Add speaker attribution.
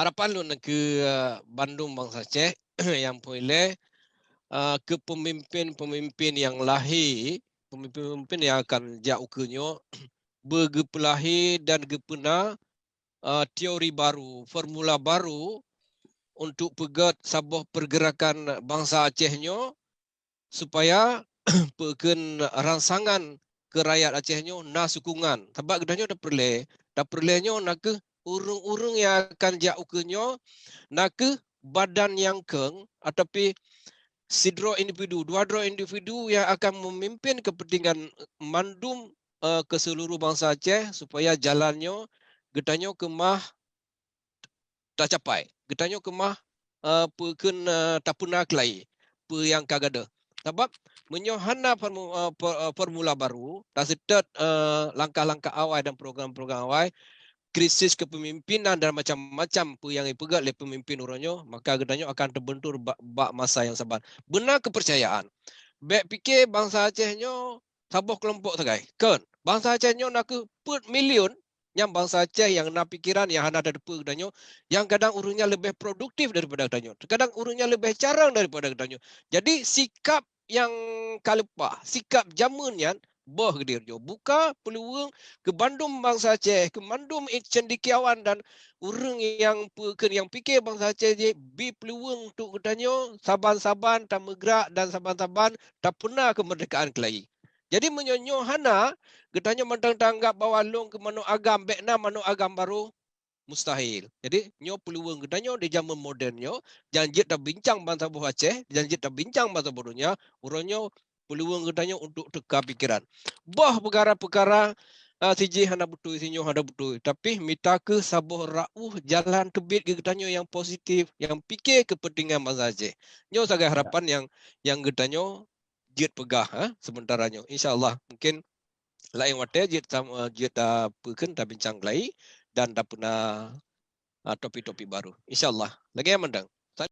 Speaker 1: harapan lu nak ke Bandung bangsa Aceh yang boleh ke pemimpin-pemimpin yang lahir, pemimpin-pemimpin yang akan jak ukenyo bergepelahi dan gepena teori baru, formula baru untuk pegat sabuh pergerakan bangsa Acehnyo supaya peken rangsangan ke rakyat Acehnyo na sukungan. Sebab kedanyo dah perlehnya nak ke urung-urung yang akan jak ukenyo nak ke badan yang keng ataupun sidro individu, dua individu yang akan memimpin kepentingan mandum ke seluruh bangsa Aceh supaya jalannya getanyo kemah tak capai. Getanyo kemah peken tapuna kelai pe yang kagada. Sebab menyohana formula baru, tak setet langkah-langkah awal dan program-program awal, krisis kepemimpinan dan macam-macam pe yang dipegat oleh pemimpin uranyo, maka gedanyo akan terbentur bak masa yang sabar. Benar kepercayaan. Bek fikir bangsa Acehnyo sabuh kelompok tegai. Kan? Bangsa Acehnyo nak ke put million yang bangsa Aceh yang nak pikiran yang hana ada depa gedanyo, yang kadang urungnya lebih produktif daripada gedanyo. Kadang urungnya lebih carang daripada gedanyo. Jadi sikap yang kalepah, sikap zaman yang boh gedirjo. Buka peluang ke Bandung bangsa Aceh, ke Bandung cendekiawan dan urang yang fikir bangsa Aceh je bi peluang untuk gedanyo saban-saban tak megrak dan saban-saban tak pernah kemerdekaan kelai. Jadi menyonyo hana gedanyo mentang tanggap bawa long ke mano agam bekna mano agam baru mustahil. Jadi nyo peluang gedanyo di zaman modernnya janji tak bincang bangsa buah Aceh, janji tak bincang bangsa bodohnya, uronyo peluang gedanyo untuk teka pikiran. Bah perkara-perkara siji hana betul, sinyo hana betul. Tapi minta ke sabuh rauh jalan tebit ke gedanyo yang positif, yang fikir kepentingan bangsa Aceh. Nyo sebagai harapan yang gedanyo jit pegah sementaranya. InsyaAllah mungkin lain waktu jit peken tak bincang lagi dan tak pernah topik-topik baru. InsyaAllah. Lagi yang mendang.